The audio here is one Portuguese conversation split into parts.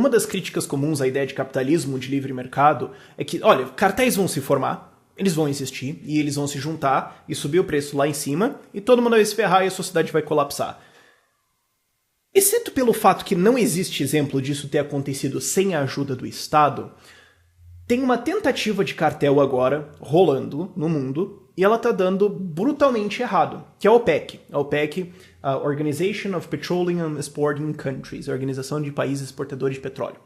Uma das críticas comuns à ideia de capitalismo de livre mercado é que, olha, cartéis vão se formar, eles vão existir, e eles vão se juntar e subir o preço lá em cima, e todo mundo vai se ferrar e a sociedade vai colapsar. Exceto pelo fato que não existe exemplo disso ter acontecido sem a ajuda do Estado, tem uma tentativa de cartel agora rolando no mundo e ela tá dando brutalmente errado, que é a OPEC. A OPEC, a Organization of Petroleum Exporting Countries, a Organização de Países Exportadores de Petróleo.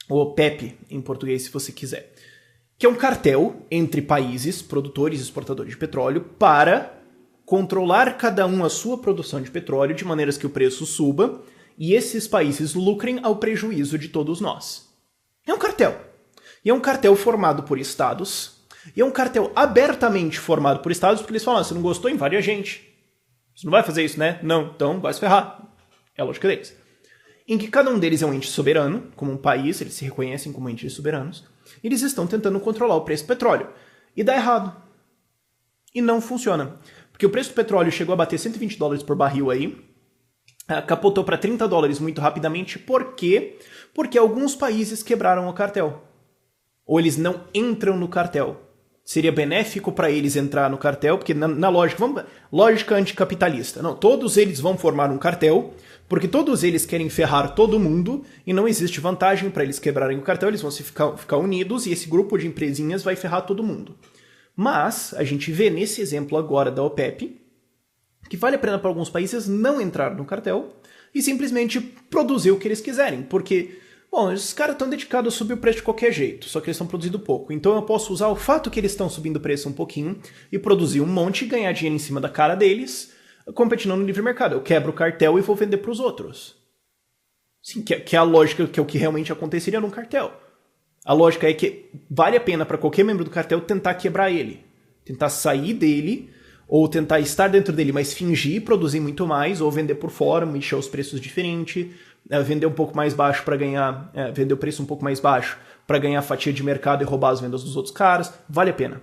O OPEP, em português, se você quiser. Que é um cartel entre países produtores e exportadores de petróleo para controlar cada um a sua produção de petróleo de maneiras que o preço suba e esses países lucrem ao prejuízo de todos nós. É um cartel. E é um cartel formado por estados. E é um cartel abertamente formado por estados porque eles falam, você não gostou, invade a gente. Você não vai fazer isso, né? Não, então vai se ferrar. É a lógica deles. Em que cada um deles é um ente soberano, como um país, eles se reconhecem como entes soberanos. E eles estão tentando controlar o preço do petróleo. E dá errado. E não funciona. Porque o preço do petróleo chegou a bater $120 por barril aí. Capotou para $30 muito rapidamente. Por quê? Porque alguns países quebraram o cartel. Ou eles não entram no cartel. Seria benéfico para eles entrar no cartel, porque na lógica, lógica anticapitalista. Não, todos eles vão formar um cartel, porque todos eles querem ferrar todo mundo, e não existe vantagem para eles quebrarem o cartel, eles vão ficar unidos, e esse grupo de empresinhas vai ferrar todo mundo. Mas, a gente vê nesse exemplo agora da OPEP, que vale a pena para alguns países não entrar no cartel, e simplesmente produzir o que eles quiserem, porque... Bom, esses caras estão dedicados a subir o preço de qualquer jeito, só que eles estão produzindo pouco. Então eu posso usar o fato que eles estão subindo o preço um pouquinho e produzir um monte e ganhar dinheiro em cima da cara deles, competindo no livre mercado. Eu quebro o cartel e vou vender para os outros. Sim, que é a lógica, que é o que realmente aconteceria num cartel. A lógica é que vale a pena para qualquer membro do cartel tentar quebrar ele. Tentar sair dele, ou tentar estar dentro dele, mas fingir produzir muito mais, ou vender por fora, mexer os preços diferentes, vender um pouco mais baixo para ganhar, vender o preço um pouco mais baixo para ganhar fatia de mercado e roubar as vendas dos outros caras, vale a pena.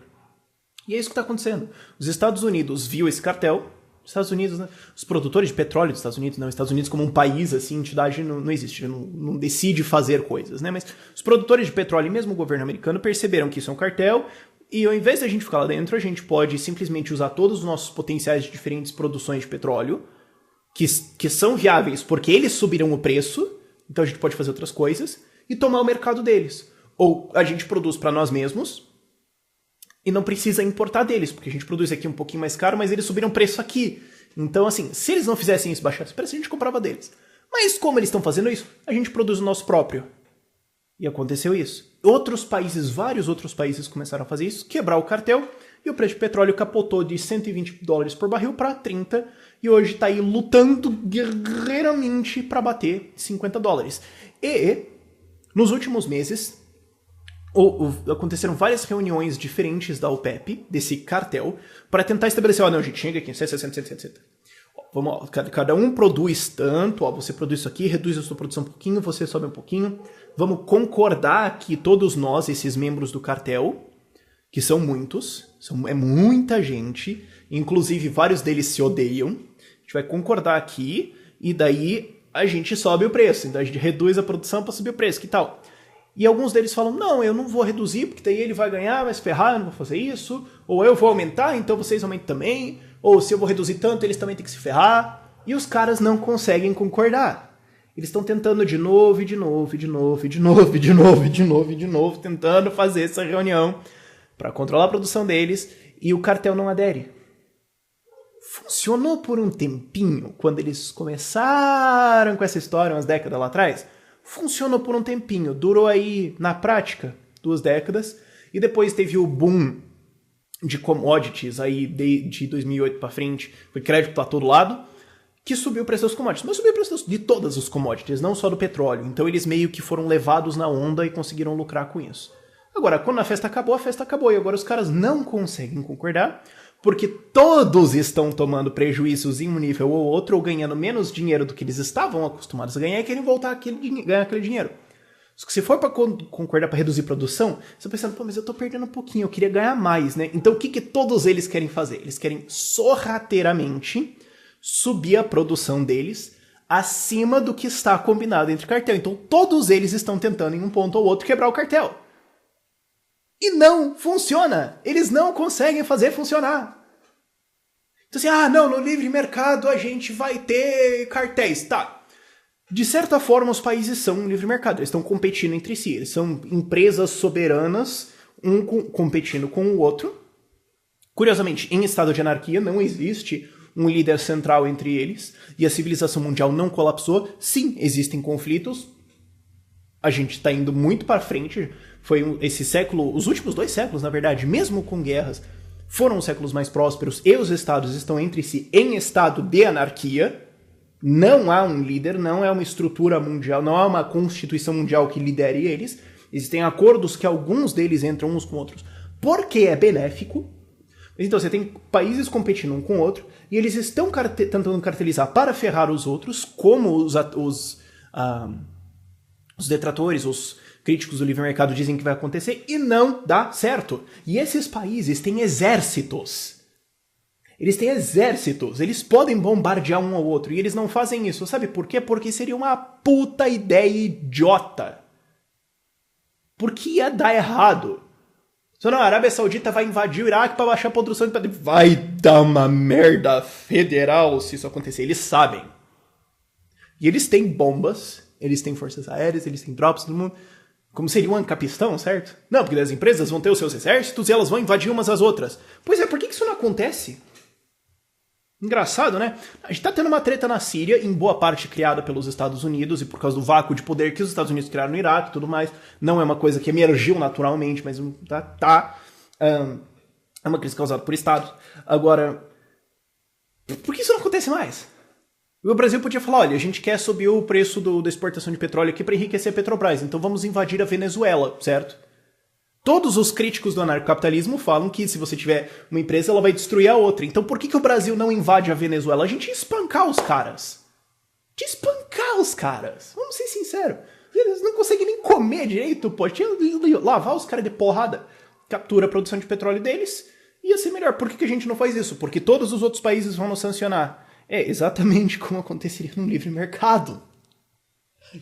E é isso que está acontecendo. Os Estados Unidos viu esse cartel, Estados Unidos, né? Os produtores de petróleo dos Estados Unidos, não, Estados Unidos como um país, assim, entidade não existe, não decide fazer coisas, né? Mas os produtores de petróleo e mesmo o governo americano perceberam que isso é um cartel, e ao invés de a gente ficar lá dentro, a gente pode simplesmente usar todos os nossos potenciais de diferentes produções de petróleo, que são viáveis porque eles subiram o preço, então a gente pode fazer outras coisas, e tomar o mercado deles. Ou a gente produz para nós mesmos e não precisa importar deles, porque a gente produz aqui um pouquinho mais caro, mas eles subiram o preço aqui. Então, assim, se eles não fizessem isso, baixassem o preço, a gente comprava deles. Mas como eles estão fazendo isso, a gente produz o nosso próprio. E aconteceu isso. Outros países, vários outros países começaram a fazer isso, quebrar o cartel, e o preço de petróleo capotou de $120 por barril para 30, e hoje está aí lutando guerreiramente para bater $50. E, nos últimos meses, aconteceram várias reuniões diferentes da OPEP, desse cartel, para tentar estabelecer, não, gente, chega aqui, 60. Vamos, ó, cada um produz tanto, ó, você produz isso aqui, reduz a sua produção um pouquinho, você sobe um pouquinho. Vamos concordar que todos nós, esses membros do cartel, que são muitos, é muita gente, inclusive vários deles se odeiam, a gente vai concordar aqui, e daí a gente sobe o preço, então a gente reduz a produção para subir o preço, que tal? E alguns deles falam, não, eu não vou reduzir, porque daí ele vai ganhar, vai se ferrar, eu não vou fazer isso, ou eu vou aumentar, então vocês aumentem também, ou se eu vou reduzir tanto, eles também têm que se ferrar, e os caras não conseguem concordar. Eles estão tentando de novo, tentando fazer essa reunião para controlar a produção deles, e o cartel não adere. Funcionou por um tempinho, quando eles começaram com essa história, umas décadas lá atrás. Funcionou por um tempinho, durou aí, na prática, 2 décadas, e depois teve o boom de commodities aí de 2008 para frente, foi crédito para todo lado, que subiu o preço dos commodities, mas subiu o preço de todas os commodities, não só do petróleo. Então eles meio que foram levados na onda e conseguiram lucrar com isso. Agora, quando a festa acabou, e agora os caras não conseguem concordar, porque todos estão tomando prejuízos em um nível ou outro, ou ganhando menos dinheiro do que eles estavam acostumados a ganhar, e querem voltar a ganhar aquele dinheiro. Só que se for para concordar para reduzir produção, você está pensando, pô, mas eu estou perdendo um pouquinho, eu queria ganhar mais, né? Então o que todos eles querem fazer? Eles querem sorrateiramente subir a produção deles acima do que está combinado entre cartel. Então todos eles estão tentando em um ponto ou outro quebrar o cartel. E não funciona. Eles não conseguem fazer funcionar. Então assim, não, no livre mercado a gente vai ter cartéis. Tá. De certa forma os países são um livre mercado. Eles estão competindo entre si. Eles são empresas soberanas, um competindo com o outro. Curiosamente, em estado de anarquia não existe um líder central entre eles, e a civilização mundial não colapsou. Sim, existem conflitos, a gente está indo muito para frente, esse século, os últimos 2 séculos, na verdade, mesmo com guerras, foram os séculos mais prósperos, e os estados estão entre si em estado de anarquia, não há um líder, não é uma estrutura mundial, não há uma constituição mundial que lidere eles, existem acordos que alguns deles entram uns com outros, porque é benéfico. Então você tem países competindo um com o outro, e eles estão tentando cartelizar para ferrar os outros, como os detratores, os críticos do livre mercado dizem que vai acontecer, e não dá certo. E esses países têm exércitos. Eles têm exércitos, eles podem bombardear um ao outro, e eles não fazem isso. Sabe por quê? Porque seria uma puta ideia idiota. Porque ia dar errado. Só não, a Arábia Saudita vai invadir o Iraque pra baixar a produção de petróleo. Vai dar uma merda federal se isso acontecer. Eles sabem. E eles têm bombas, eles têm forças aéreas, eles têm tropas, todo mundo. Como seria um Ancapistão, certo? Não, porque as empresas vão ter os seus exércitos e elas vão invadir umas às outras. Pois é, por que isso não acontece? Engraçado, né? A gente tá tendo uma treta na Síria, em boa parte criada pelos Estados Unidos, e por causa do vácuo de poder que os Estados Unidos criaram no Iraque e tudo mais. Não é uma coisa que emergiu naturalmente, mas é uma crise causada por Estados. Agora, por que isso não acontece mais? O Brasil podia falar, olha, a gente quer subir o preço da exportação de petróleo aqui para enriquecer a Petrobras, então vamos invadir a Venezuela, certo? Todos os críticos do anarcocapitalismo falam que se você tiver uma empresa, ela vai destruir a outra. Então por que o Brasil não invade a Venezuela? A gente ia espancar os caras. Vamos ser sinceros. Eles não conseguem nem comer direito, pô. Tinha que lavar os caras de porrada. Captura a produção de petróleo deles. Ia ser melhor. Por que a gente não faz isso? Porque todos os outros países vão nos sancionar. É exatamente como aconteceria num livre mercado.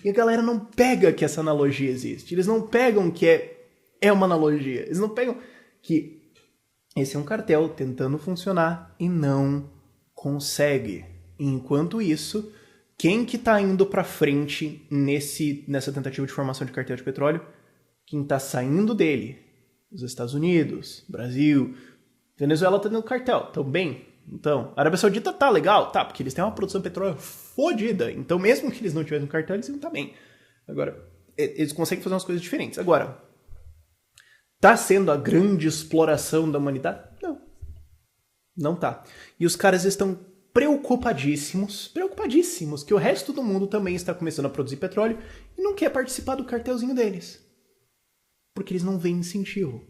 E a galera não pega que essa analogia existe. Eles não pegam que é uma analogia. Eles não pegam que esse é um cartel tentando funcionar e não consegue. Enquanto isso, quem que tá indo pra frente nessa tentativa de formação de cartel de petróleo? Quem tá saindo dele? Os Estados Unidos, Brasil, Venezuela tá dentro do cartel também. Então, a Arábia Saudita tá legal? Tá, porque eles têm uma produção de petróleo fodida. Então, mesmo que eles não tivessem um cartel, eles iam tá bem. Agora, eles conseguem fazer umas coisas diferentes. Agora, tá sendo a grande exploração da humanidade? Não. Não tá. E os caras estão preocupadíssimos que o resto do mundo também está começando a produzir petróleo e não quer participar do cartelzinho deles. Porque eles não veem incentivo.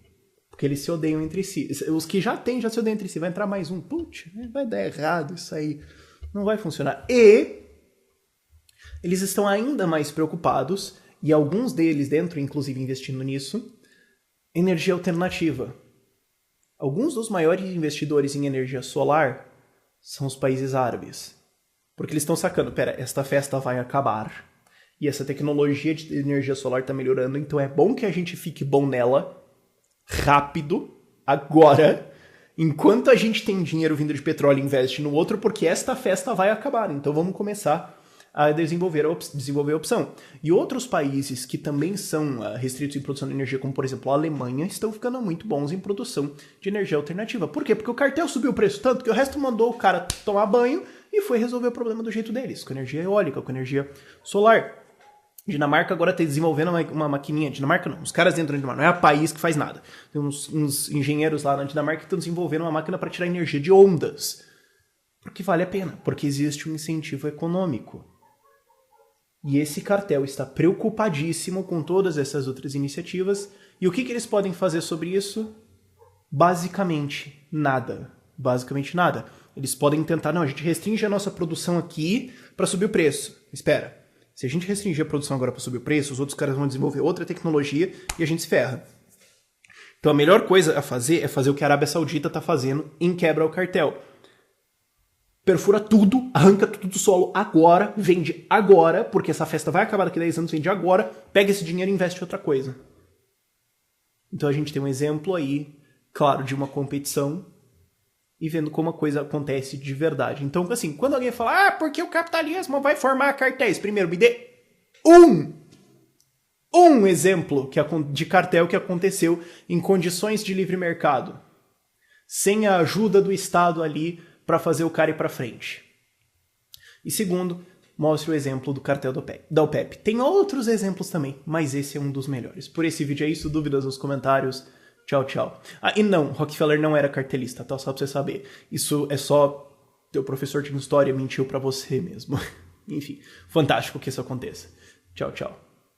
Porque eles se odeiam entre si. Os que já têm, já se odeiam entre si. Vai entrar mais um. Putz, vai dar errado isso aí. Não vai funcionar. E eles estão ainda mais preocupados, e alguns deles dentro, inclusive, investindo nisso, energia alternativa. Alguns dos maiores investidores em energia solar são os países árabes. Porque eles estão sacando, esta festa vai acabar. E essa tecnologia de energia solar está melhorando, então é bom que a gente fique bom nela, rápido, agora, enquanto a gente tem dinheiro vindo de petróleo e investe no outro, porque esta festa vai acabar. Então vamos começar a desenvolver a opção. E outros países que também são restritos em produção de energia, como por exemplo a Alemanha, estão ficando muito bons em produção de energia alternativa. Por quê? Porque o cartel subiu o preço tanto que o resto mandou o cara tomar banho e foi resolver o problema do jeito deles, com energia eólica, com energia solar. Dinamarca agora está desenvolvendo uma maquininha. Dinamarca não, os caras dentro da Dinamarca, não é o país que faz nada. Tem uns engenheiros lá na Dinamarca que estão desenvolvendo uma máquina para tirar energia de ondas. Porque vale a pena, porque existe um incentivo econômico. E esse cartel está preocupadíssimo com todas essas outras iniciativas. E o que eles podem fazer sobre isso? Basicamente nada. Basicamente nada. Eles podem tentar, não, a gente restringe a nossa produção aqui para subir o preço. Espera. Se a gente restringir a produção agora para subir o preço, os outros caras vão desenvolver outra tecnologia e a gente se ferra. Então a melhor coisa a fazer é fazer o que a Arábia Saudita está fazendo em quebra ao cartel. perfura tudo, arranca tudo do solo agora, vende agora, porque essa festa vai acabar daqui a 10 anos, vende agora, pega esse dinheiro e investe em outra coisa. Então a gente tem um exemplo aí, claro, de uma competição e vendo como a coisa acontece de verdade. Então, assim, quando alguém fala, porque o capitalismo vai formar cartéis, primeiro, me dê um exemplo de cartel que aconteceu em condições de livre mercado, sem a ajuda do Estado ali para fazer o cara ir para frente. E segundo, mostre o exemplo do cartel da OPEP. Tem outros exemplos também, mas esse é um dos melhores. Por esse vídeo é isso, dúvidas nos comentários. Tchau, tchau. E não, Rockefeller não era cartelista, tá? Só pra você saber. Isso é só teu professor de história mentiu pra você mesmo. Enfim, fantástico que isso aconteça. Tchau, tchau.